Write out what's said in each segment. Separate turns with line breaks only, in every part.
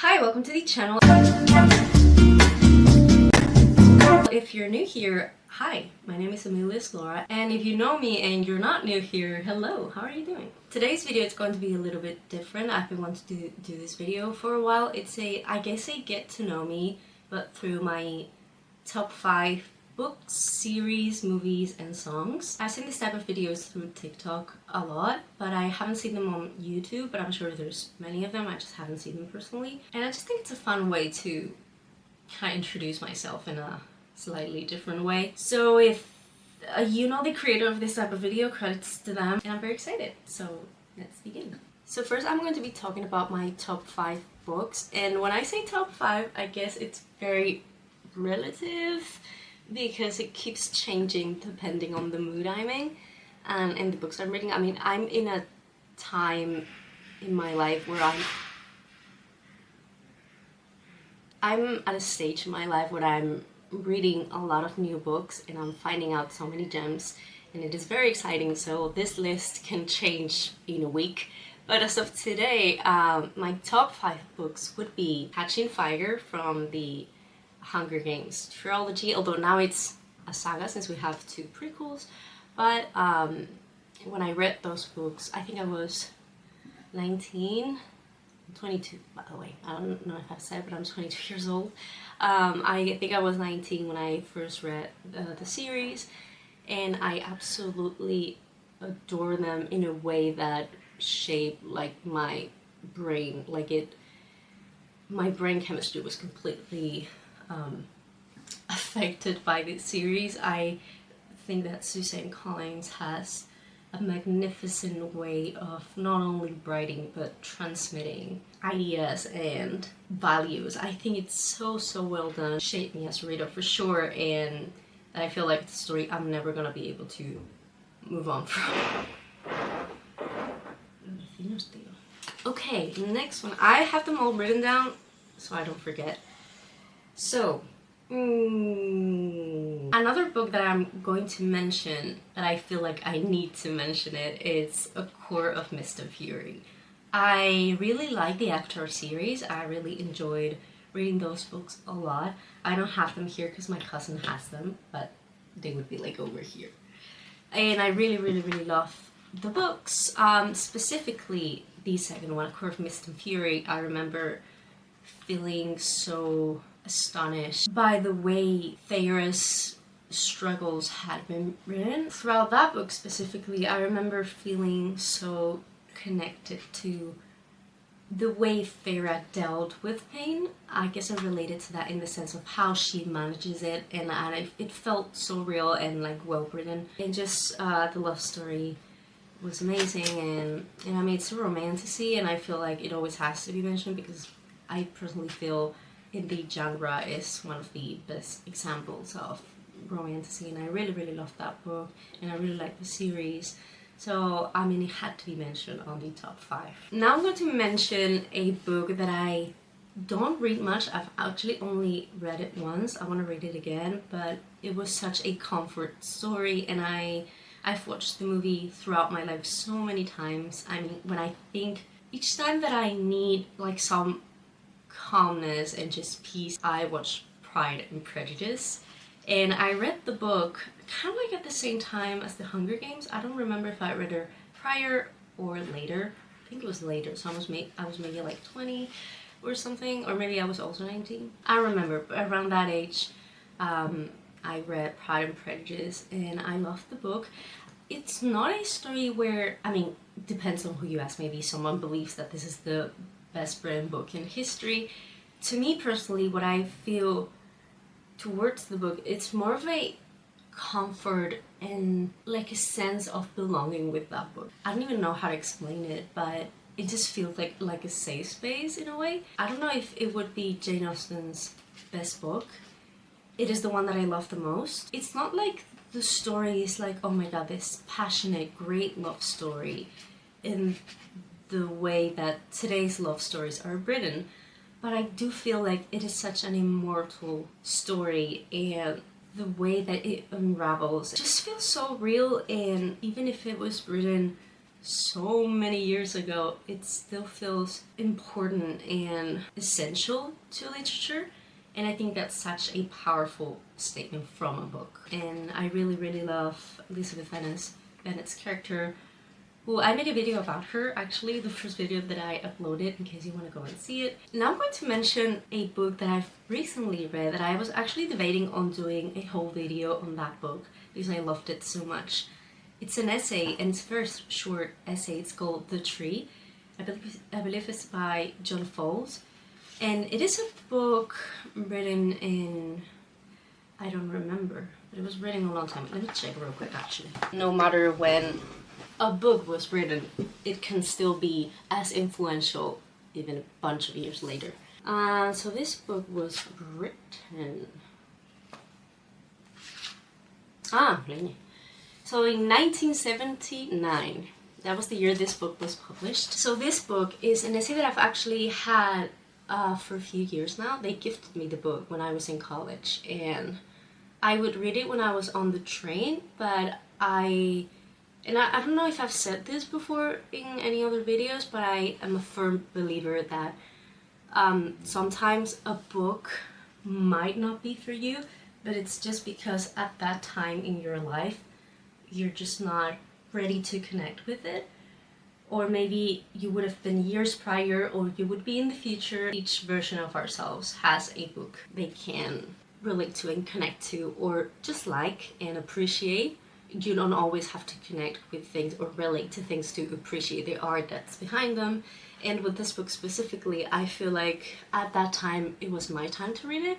Hi, welcome to the channel. If you're new here, hi, my name is Amelia Esclora, and if you know me and you're not new here, hello, how are you doing? Today's video is going to be a little bit different. I've been wanting to do this video for a while. It's I guess a get to know me, but through my top 5 books, series, movies, and songs. I've seen this type of videos through TikTok a lot, but I haven't seen them on YouTube, but I'm sure there's many of them. I just haven't seen them personally. And I just think it's a fun way to kind of introduce myself in a slightly different way. So if you know the creator of this type of video, credits to them, and I'm very excited. So let's begin. So first I'm going to be talking about my top 5 books, and when I say top 5, I guess it's very relative because it keeps changing depending on the mood I'm in and the books I'm reading. I mean, I'm in a time in my life where I'm at a stage in my life where I'm reading a lot of new books and I'm finding out so many gems, and it is very exciting. So this list can change in a week, but as of today, my top 5 books would be Catching Fire from the Hunger Games trilogy, although now it's a saga since we have 2 prequels. But when I read those books, I think I was 19, 22 by the way. I don't know if I've said it, but I'm 22 years old. I think I was 19 when I first read the series, and I absolutely adore them in a way that shaped like my brain. My brain chemistry was completely affected by this series. I think that Suzanne Collins has a magnificent way of not only writing but transmitting ideas and values. I think it's so well done. Shaped me as a reader for sure, and I feel like it's a story I'm never gonna be able to move on from. Okay, next one. I have them all written down so I don't forget. So, another book that I'm going to mention, that I feel like I need to mention it, is A Court of Mist and Fury. I really like the Avatar series. I really enjoyed reading those books a lot. I don't have them here because my cousin has them, but they would be like over here. And I really love the books. Specifically the second one, A Court of Mist and Fury. I remember feeling so astonished by the way Feyre's struggles had been written. Throughout that book specifically, I remember feeling so connected to the way Feyre dealt with pain. I guess I related to that in the sense of how she manages it, and it felt so real and like well written. And just the love story was amazing, and I mean, it's a romantasy, and I feel like it always has to be mentioned because I personally feel in the genre is one of the best examples of romantasy, and I really loved that book, and I really like the series. So I mean, it had to be mentioned on the top 5. Now I'm going to mention a book that I don't read much. I've actually only read it once. I want to read it again, but it was such a comfort story, and I've watched the movie throughout my life so many times. I mean, when I think each time that I need like some calmness and just peace, I watch Pride and Prejudice, and I read the book kind of like at the same time as the Hunger Games. I don't remember if I read her prior or later. I think it was later, so I was maybe like 20 or something, or maybe I was also 19. I remember around that age. I read Pride and Prejudice, and I loved the book. It's not a story where, I mean, depends on who you ask. Maybe someone believes that this is the best written book in history. To me personally, what I feel towards the book, it's more of a comfort and like a sense of belonging with that book. I don't even know how to explain it, but it just feels like a safe space in a way. I don't know if it would be Jane Austen's best book. It is the one that I love the most. It's not like the story is like, oh my god, this passionate, great love story in the way that today's love stories are written, but I do feel like it is such an immortal story, and the way that it unravels just feels so real. And even if it was written so many years ago, it still feels important and essential to literature. And I think that's such a powerful statement from a book. And I really, really love Elizabeth Bennet's character. Well, I made a video about her, actually, the first video that I uploaded, in case you want to go and see it. Now I'm going to mention a book that I've recently read that I was actually debating on doing a whole video on that book because I loved it so much. It's an essay, and it's a very short essay. It's called The Tree. I believe it's by John Fowles. And it is a book written in, I don't remember, but it was written a long time. Let me check real quick, actually. No matter when a book was written, it can still be as influential even a bunch of years later. So this book was written... So in 1979, that was the year this book was published. So this book is an essay that I've actually had for a few years now. They gifted me the book when I was in college, and I would read it when I was on the train, but I don't know if I've said this before in any other videos, but I am a firm believer that sometimes a book might not be for you, but it's just because at that time in your life, you're just not ready to connect with it. Or maybe you would have been years prior, or you would be in the future. Each version of ourselves has a book they can relate to and connect to, or just like and appreciate. You don't always have to connect with things or relate to things to appreciate the art that's behind them. And with this book specifically, I feel like at that time it was my time to read it.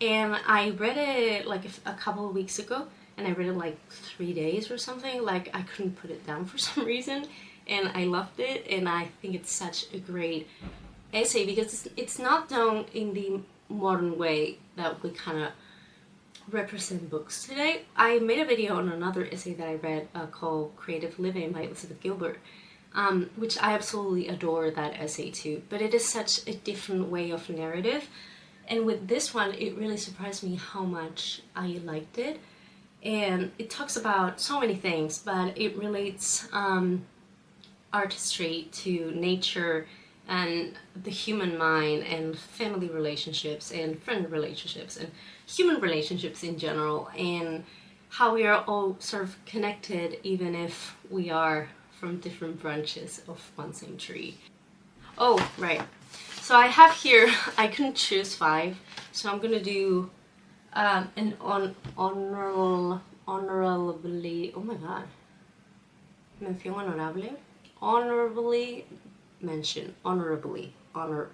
And I read it like a couple of weeks ago, and I read it like 3 days or something. Like, I couldn't put it down for some reason. And I loved it, and I think it's such a great essay because it's not done in the modern way that we kind of represent books today. I made a video on another essay that I read called Creative Living by Elizabeth Gilbert, which I absolutely adore that essay too, but it is such a different way of narrative. And with this one, it really surprised me how much I liked it. And it talks about so many things, but it relates artistry to nature and the human mind and family relationships and friend relationships and human relationships in general, and how we are all sort of connected even if we are from different branches of one same tree. Oh, right. So I have here, I couldn't choose 5, so I'm gonna do an honorably, oh my god, mención honorable, honorably mention, honorably, honorable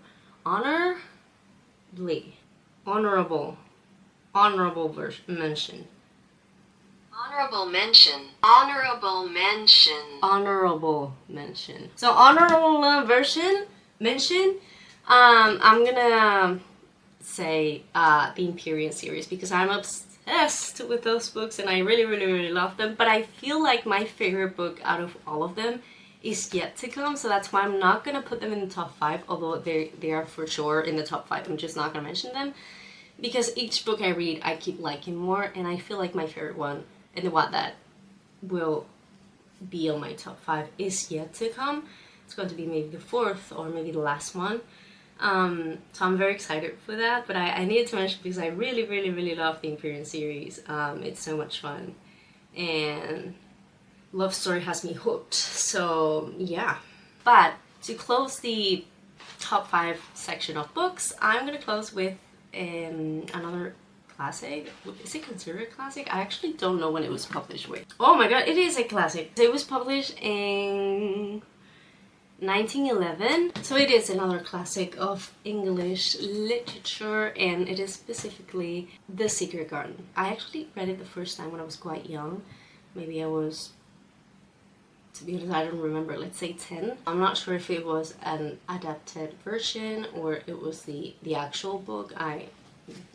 mention.
Honorable mention. Honorable mention.
Honorable mention. So honorable mention. I'm gonna say the Empyrean series because I'm obsessed with those books and I really, really, really love them. But I feel like my favorite book out of all of them is yet to come, so that's why I'm not gonna put them in the top 5. Although they are for sure in the top 5. I'm just not gonna mention them because each book I read, I keep liking more, and I feel like my favorite one and the one that will be on my top 5 is yet to come. It's going to be maybe the 4th or maybe the last one. So I'm very excited for that, but I needed to mention because I really, really, really love the Empyrean series. It's so much fun, and Love Story has me hooked, so yeah. But to close the top 5 section of books, I'm gonna close with another classic. Is it considered a classic? I actually don't know when it was published. Wait. Oh my god, it is a classic. It was published in 1911. So it is another classic of English literature, and it is specifically The Secret Garden. I actually read it the first time when I was quite young. Maybe I was, to be honest, I don't remember, let's say 10. I'm not sure if it was an adapted version or it was the actual book.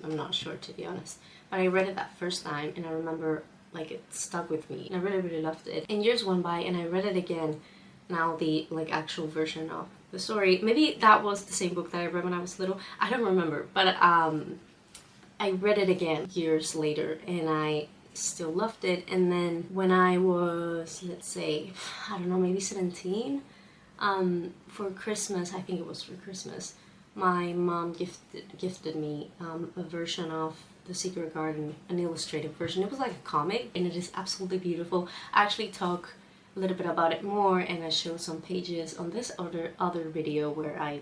I'm not sure, to be honest. But I read it that first time and I remember like it stuck with me. And I really, really loved it. And years went by and I read it again. Now the like actual version of the story. Maybe that was the same book that I read when I was little. I don't remember. But I read it again years later and I still loved it. And then when I was, let's say, I don't know, maybe 17, for Christmas, I think it was for Christmas, my mom gifted me a version of The Secret Garden, an illustrated version. It was like a comic, and it is absolutely beautiful. I actually talk a little bit about it more, and I show some pages on this other video where I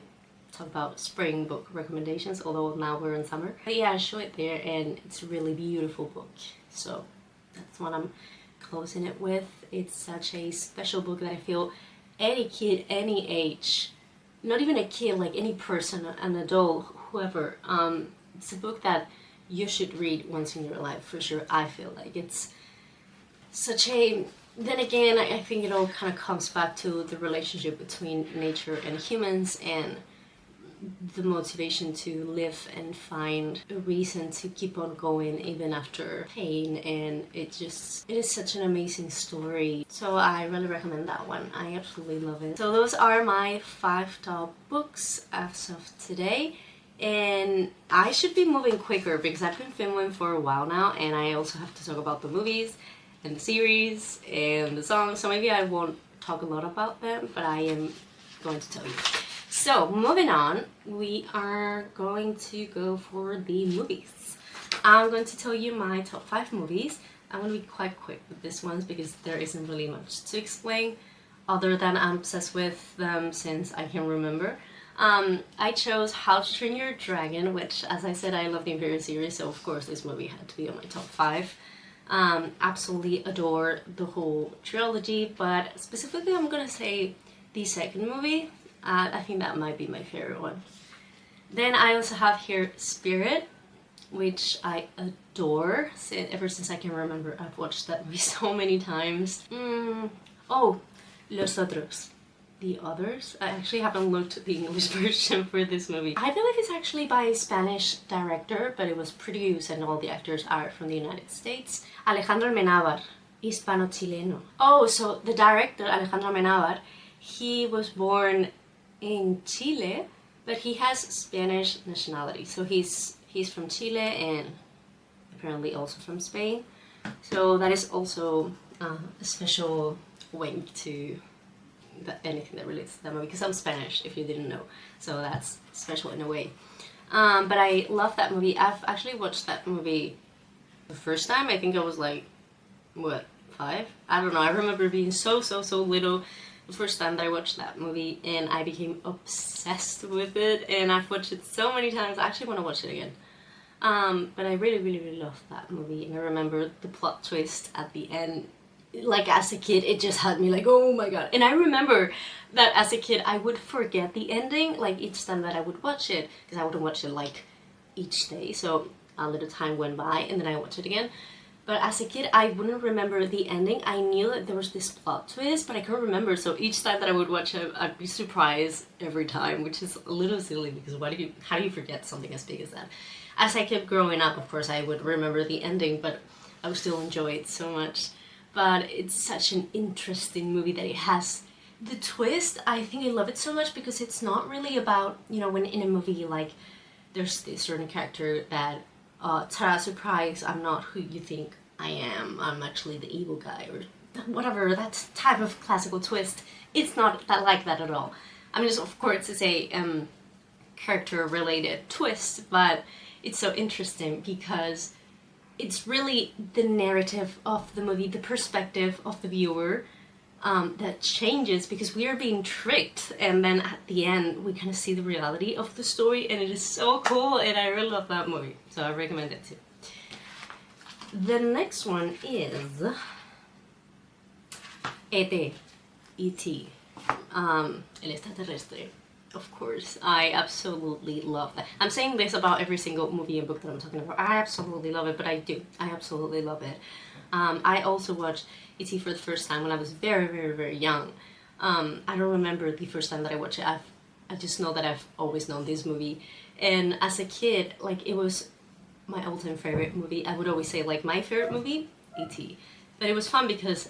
talk about spring book recommendations, although now we're in summer. But yeah, I show it there, and it's a really beautiful book. So that's what I'm closing it with. It's such a special book that I feel any kid, any age, not even a kid, like any person, an adult, whoever, it's a book that you should read once in your life, for sure. I feel like it's such a... Then again, I think it all kind of comes back to the relationship between nature and humans, and the motivation to live and find a reason to keep on going even after pain. And it is such an amazing story, so I really recommend that one. I absolutely love it. So those are my 5 top books as of today, and I should be moving quicker because I've been filming for a while now, and I also have to talk about the movies and the series and the songs, so maybe I won't talk a lot about them, but I am going to tell you. So, moving on, we are going to go for the movies. I'm going to tell you my top 5 movies. I'm going to be quite quick with this ones because there isn't really much to explain other than I'm obsessed with them since I can remember. I chose How to Train Your Dragon, which, as I said, I love the Imperial series, so of course this movie had to be on my top 5. Absolutely adore the whole trilogy, but specifically I'm going to say the second movie. I think that might be my favorite one. Then I also have here Spirit, which I adore. Ever since I can remember, I've watched that movie so many times. Oh, Los Otros. The Others? I actually haven't looked at the English version for this movie. I believe it's actually by a Spanish director, but it was produced and all the actors are from the United States. Alejandro Amenábar, Hispano-Chileno. Oh, so the director, Alejandro Amenábar, he was born in Chile, but he has Spanish nationality. So he's from Chile and apparently also from Spain. So that is also a special wink to anything that relates to that movie, because I'm Spanish, if you didn't know. So that's special in a way. But I love that movie. I've actually watched that movie the first time. I think I was like, what, 5? I don't know. I remember being so little the first time that I watched that movie, and I became obsessed with it, and I've watched it so many times. I actually want to watch it again. But I really loved that movie, and I remember the plot twist at the end. Like, as a kid, it just had me like, oh my god. And I remember that as a kid, I would forget the ending, like, each time that I would watch it, because I wouldn't watch it, like, each day. So a little time went by, and then I watched it again. But as a kid, I wouldn't remember the ending. I knew that there was this plot twist, but I couldn't remember. So each time that I would watch it, I'd be surprised every time, which is a little silly, because how do you forget something as big as that? As I kept growing up, of course, I would remember the ending, but I would still enjoy it so much. But it's such an interesting movie that it has the twist. I think I love it so much because it's not really about, you know, when in a movie, like, there's this certain character that, ta-da, surprise, I'm not who you think I am. I'm actually the evil guy, or whatever, that type of classical twist. It's not that like that at all. I mean, of course, it's a character-related twist, but it's so interesting because it's really the narrative of the movie, the perspective of the viewer, that changes because we are being tricked, and then at the end we kind of see the reality of the story, and it is so cool, and I really love that movie, so I recommend it too. The next one is E.T. E.T. El extraterrestre. Of course, I absolutely love that. I'm saying this about every single movie and book that I'm talking about. I absolutely love it, but I do. I absolutely love it. I also watched E.T. for the first time when I was very young. I don't remember the first time that I watched it. I just know that I've always known this movie. And as a kid, like, it was my all-time favorite movie. I would always say, like, my favorite movie, E.T. But it was fun because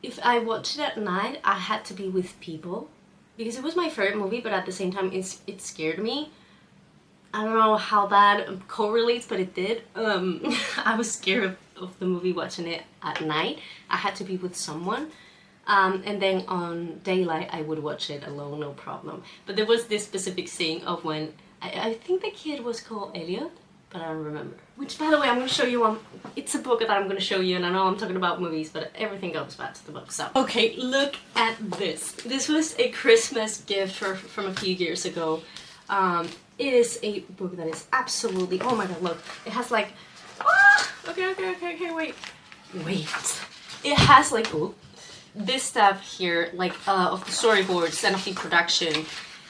if I watched it at night, I had to be with people. Because it was my favorite movie, but at the same time, it scared me. I don't know how that correlates, but it did. I was scared of the movie watching it at night. I had to be with someone. And then on daylight, I would watch it alone, no problem. But there was this specific scene of when I think the kid was called Elliot, but I don't remember. Which, by the way, I'm going to show you on. It's a book that I'm going to show you, and I know I'm talking about movies, but everything goes back to the book. So, okay, look at this. This was a Christmas gift from a few years ago. It is a book that is absolutely. Oh my god! Look, it has like. Okay. Wait. It has like. Oh, this stuff here, like of the storyboards and of the production,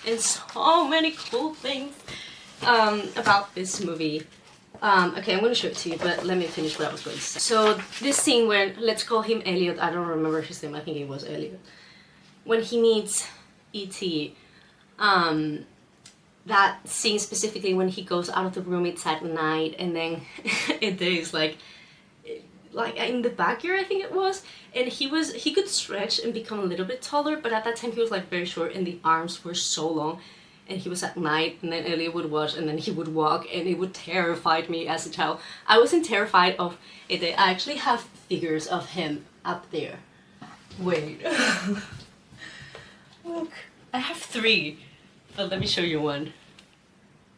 and so many cool things about this movie. Okay, I'm gonna show it to you, but let me finish what I was going to say. So this scene where, let's call him Elliot, I don't remember his name, I think it was Elliot. When he meets E.T., that scene specifically when he goes out of the room, it's at night, and then it is like in the backyard, I think it was, and he could stretch and become a little bit taller, but at that time he was like very short and the arms were so long, and he was at night, and then Elliot would watch, and then he would walk, and it would terrify me as a child. I wasn't terrified of it. I actually have figures of him up there. Wait. Look, I have 3, but let me show you one.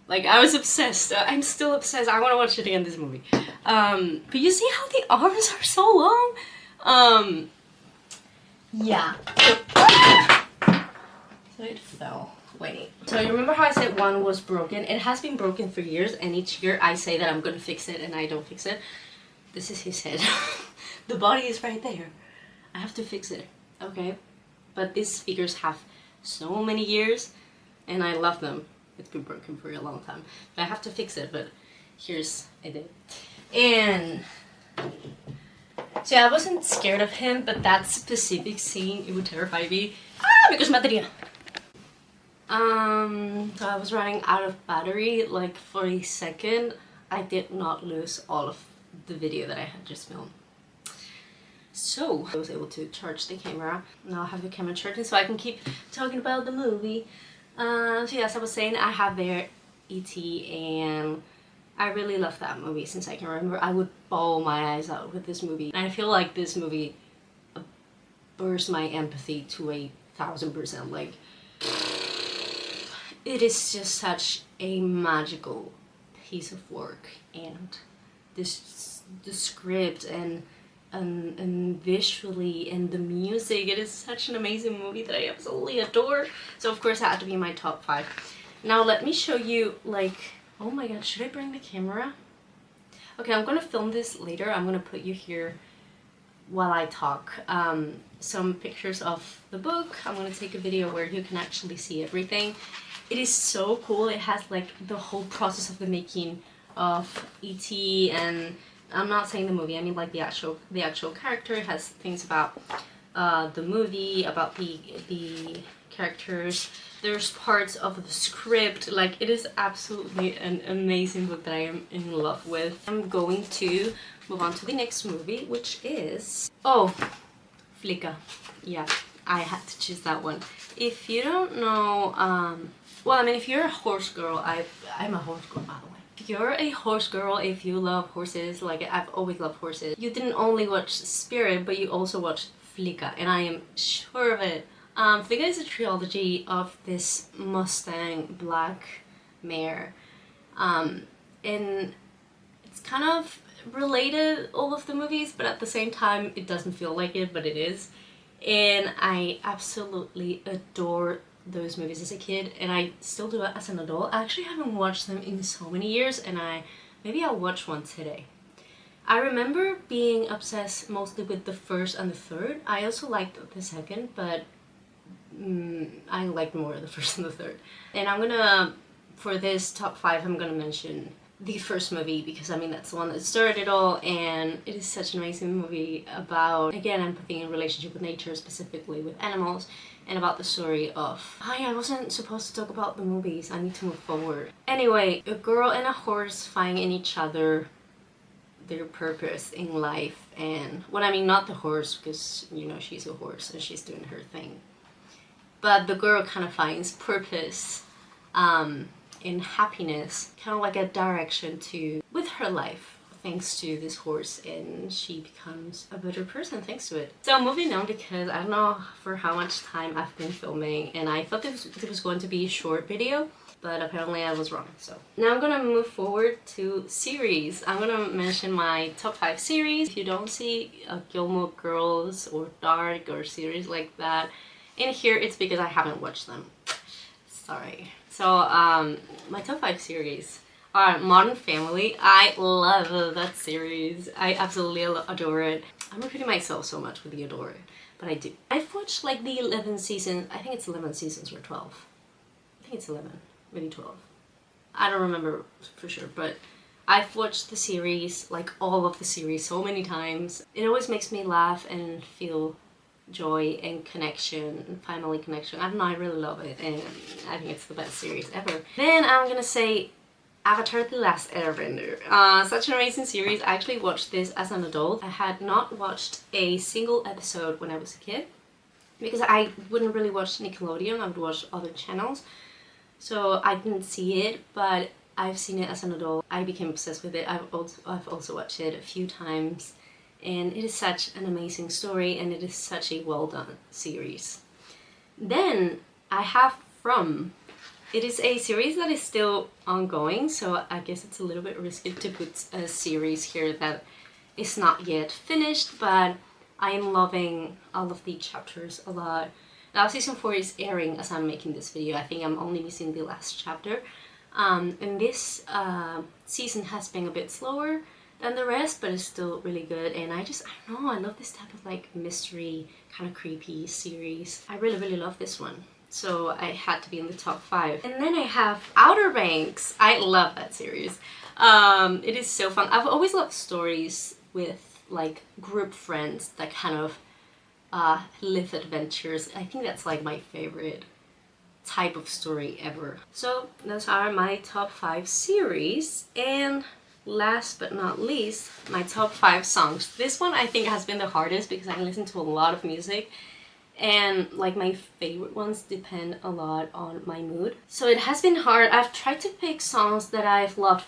Like, I was obsessed. I'm still obsessed. I want to watch it again, this movie. But you see how the arms are so long? Yeah. So it fell. Wait. So you remember how I said one was broken? It has been broken for years, and each year I say that I'm gonna fix it, and I don't fix it. This is his head. The body is right there. I have to fix it, okay? But these figures have so many years, and I love them. It's been broken for a long time. But I have to fix it, but here's it. And so yeah, I wasn't scared of him, but that specific scene, it would terrify me. Because materia. So I was running out of battery like for a second. I did not lose all of the video that I had just filmed. So I was able to charge the camera. Now I have the camera charging so I can keep talking about the movie. So yes, I was saying I have there E.T. and I really love that movie since I can remember. I would bawl my eyes out with this movie. And I feel like this movie burst my empathy to 1,000%. Like, it is just such a magical piece of work, and the script and visually and the music, it is such an amazing movie that I absolutely adore. So of course it had to be in my top 5. Now let me show you, like, oh my god, should I bring the camera? Okay, I'm gonna film this later. I'm gonna put you here while I talk. Some pictures of the book. I'm gonna take a video where you can actually see everything. It is so cool. It has like the whole process of the making of E.T. and I'm not saying the movie, I mean like the actual character. It has things about the movie, about the characters. There's parts of the script. Like, it is absolutely an amazing book that I am in love with. I'm going to move on to the next movie, which is Flicka. Yeah, I had to choose that one. If you don't know, well, I mean, if you're a horse girl, I'm a horse girl, by the way. If you're a horse girl, if you love horses, like I've always loved horses, you didn't only watch Spirit, but you also watched Flicka, and I am sure of it. Flicka is a trilogy of this Mustang black mare, and it's kind of related, all of the movies, but at the same time it doesn't feel like it, but it is. And I absolutely adore those movies as a kid, and I still do it as an adult. I actually haven't watched them in so many years, and maybe I'll watch one today. I remember being obsessed mostly with the first and the third. I also liked the second, but I liked more the first and the third. And I'm gonna, for this top 5, I'm gonna mention the first movie, because I mean that's the one that started it all, and it is such an amazing movie about, again, empathy and relationship with nature, specifically with animals, and about the story of... I wasn't supposed to talk about the movies, I need to move forward. Anyway, a girl and a horse finding each other, their purpose in life, and, well, I mean not the horse, because, you know, she's a horse and she's doing her thing, but the girl kind of finds purpose and happiness, kind of like a direction to with her life thanks to this horse, and she becomes a better person thanks to it. So moving on, because I don't know for how much time I've been filming, and I thought this was going to be a short video, but apparently I was wrong. So now I'm gonna move forward to series. I'm gonna mention my top 5 series. If you don't see Gilmore Girls or Dark or series like that in here, it's because I haven't watched them. Sorry. So my top 5 series are Modern Family. I love that series. I absolutely adore it. I'm repeating myself so much with the adore it, but I do. I've watched like the 11 seasons. I think it's 11 seasons or 12. I think it's 11, maybe 12. I don't remember for sure, but I've watched the series, like all of the series, so many times. It always makes me laugh and feel joy and connection and family connection. I don't know, I really love it, and I think it's the best series ever. Then I'm gonna say Avatar: The Last Airbender. Such an amazing series. I actually watched this as an adult. I had not watched a single episode when I was a kid because I wouldn't really watch Nickelodeon. I would watch other channels, so I didn't see it, but I've seen it as an adult. I became obsessed with it. I've also watched it a few times, and it is such an amazing story, and it is such a well done series. Then I have From. It is a series that is still ongoing, so I guess it's a little bit risky to put a series here that is not yet finished, but I am loving all of the chapters a lot. Now season 4 is airing as I'm making this video. I think I'm only missing the last chapter. And this season has been a bit slower than the rest, but it's still really good, and I don't know, I love this type of like mystery, kind of creepy series. I really love this one. So I had to be in the top 5. And then I have Outer Banks. I love that series. It is so fun. I've always loved stories with like group friends that kind of live adventures. I think that's like my favorite type of story ever. So those are my top 5 series, and last but not least, my top 5 songs. This one I think has been the hardest because I listen to a lot of music, and like my favorite ones depend a lot on my mood. So it has been hard. I've tried to pick songs that I've loved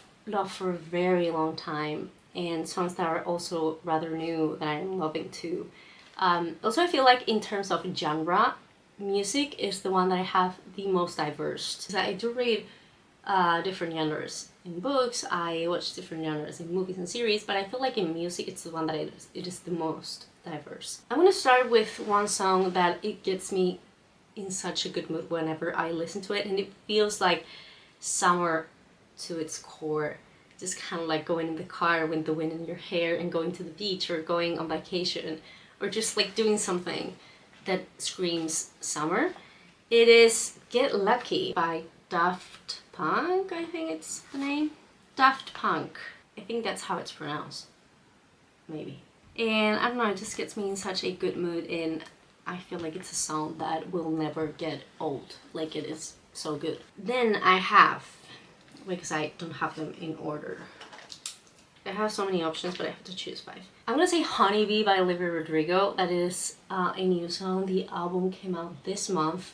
for a very long time, and songs that are also rather new that I'm loving too. Also, I feel like in terms of genre, music is the one that I have the most diverse. I do read different genres in books, I watch different genres in movies and series, but I feel like in music it's the one that it is the most diverse. I'm gonna start with one song that it gets me in such a good mood whenever I listen to it, and it feels like summer to its core. Just kind of like going in the car with the wind in your hair and going to the beach or going on vacation or just like doing something that screams summer. It is Get Lucky by Daft Punk, I think it's the name. Daft Punk. I think that's how it's pronounced. Maybe. And I don't know, it just gets me in such a good mood, and I feel like it's a song that will never get old. Like, it is so good. Then I have, because I don't have them in order, I have so many options, but I have to choose 5. I'm gonna say Honeybee by Olivia Rodrigo. That is a new song. The album came out this month,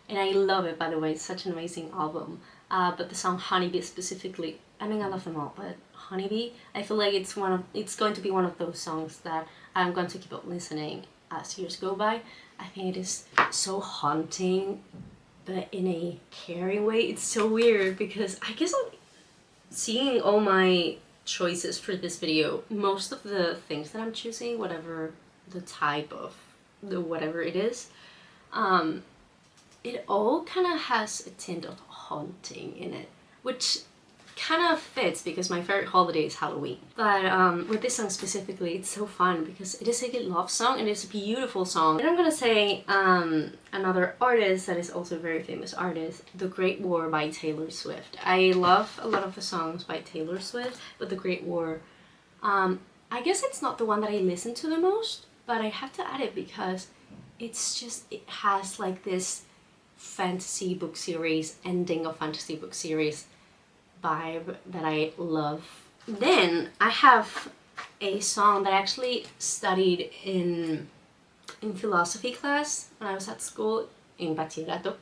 and I love it, by the way. It's such an amazing album. But the song Honeybee specifically, I mean, I love them all, but Honeybee, I feel like it's going to be one of those songs that I'm going to keep on listening as years go by. I think it is so haunting, but in a caring way. It's so weird because I guess I'm seeing all my choices for this video. Most of the things that I'm choosing, whatever the type of whatever it is, it all kind of has a tint of haunting in it, which kind of fits because my favorite holiday is Halloween. But with this song specifically, it's so fun because it is a good love song and it's a beautiful song. And I'm gonna say another artist that is also a very famous artist, The Great War by Taylor Swift. I love a lot of the songs by Taylor Swift, but The Great War, I guess it's not the one that I listen to the most, but I have to add it because it's just, it has like this fantasy book series, ending of fantasy book series vibe that I love. Then I have a song that I actually studied in philosophy class when I was at school in Bachillerato.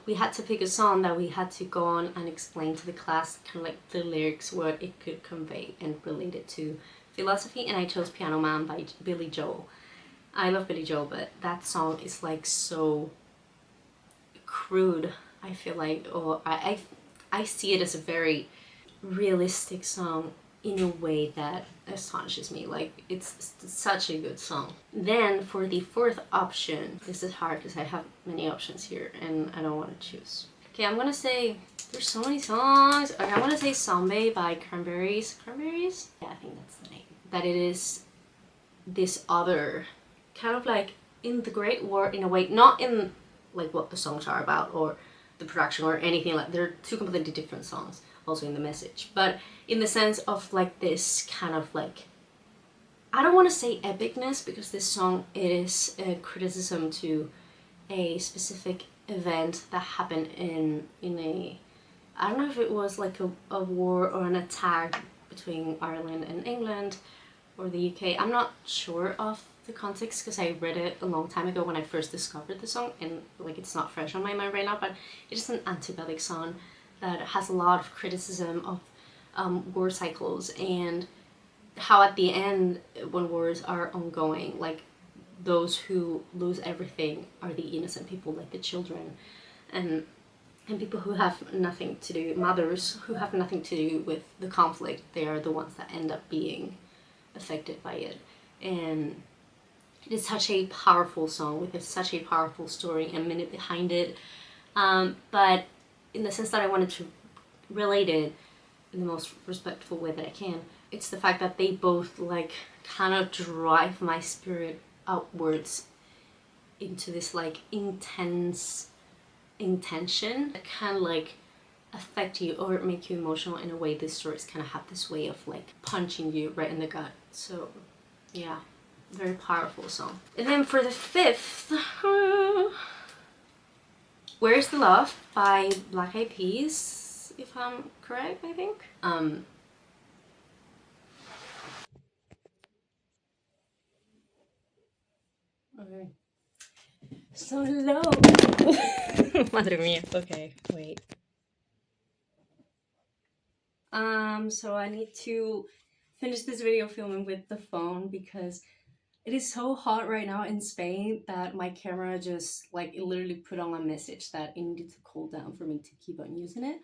we had to pick a song that we had to go on and explain to the class, kind of like the lyrics, what it could convey and relate it to philosophy, and I chose Piano Man by Billy Joel. I love Billy Joel, but that song is like so crude, I feel like, or I see it as a very realistic song in a way that astonishes me. Like, it's such a good song. Then for the fourth option, this is hard because I have many options here and I don't want to choose. Okay, I'm gonna say, there's so many songs. Okay, I'm gonna say Zombie by Cranberries. Cranberries? Yeah, I think that's the name. That it is this other, kind of like in the Great War in a way, not in like what the songs are about or the production or anything like, they're two completely different songs, also in the message, but in the sense of like this kind of like, I don't want to say epicness because this song is a criticism to a specific event that happened in a, I don't know if it was like a war or an attack between Ireland and England or the UK. I'm not sure of the context because I read it a long time ago when I first discovered the song, and like it's not fresh on my mind right now, but it is an anti-Bellic song that has a lot of criticism of war cycles and how at the end, when wars are ongoing, like those who lose everything are the innocent people, like the children and people who have nothing to do, mothers who have nothing to do with the conflict, they are the ones that end up being affected by it. And it is such a powerful song with such a powerful story and meaning behind it, but in the sense that I wanted to relate it in the most respectful way that I can, it's the fact that they both like kind of drive my spirit outwards into this like intense intention that can like affect you or make you emotional in a way. These stories kind of have this way of like punching you right in the gut. So yeah, very powerful song. And then for the fifth, Where's the Love by Black Eyed Peas, if I'm correct, I think. Okay. So low. Madre mía. Okay, wait. So I need to finish this video filming with the phone because it is so hot right now in Spain that my camera just like, it literally put on a message that it needed to cool down for me to keep on using it.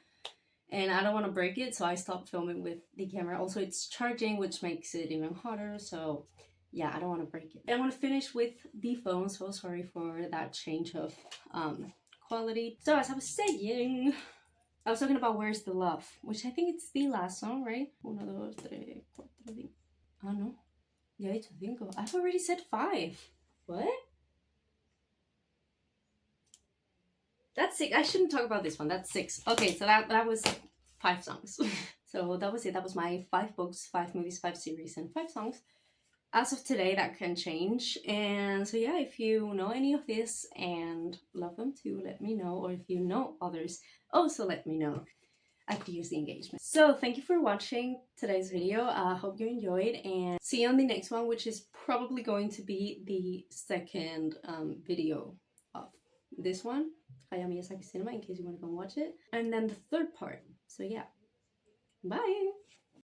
And I don't want to break it, so I stopped filming with the camera. Also, it's charging, which makes it even hotter, so yeah, I don't want to break it. I'm going to finish with the phone, so sorry for that change of quality. So as I was saying, I was talking about Where's the Love, which I think it's the last song, right? 1, 2, 3, 4, 5. Oh no. Ya he hecho 5. I've already said 5. What? That's 6. I shouldn't talk about this one. That's 6. Okay, so that was 5 songs. So that was it. That was my 5 books, 5 movies, 5 series, and 5 songs. As of today, that can change. And so yeah, if you know any of this and love them too, let me know. Or if you know others, also let me know. I could use the engagement. So thank you for watching today's video. I hope you enjoyed, and see you on the next one, which is probably going to be the second video of this one, Hayao Miyazaki Cinema, in case you want to go and watch it, and then the third part. So yeah, bye!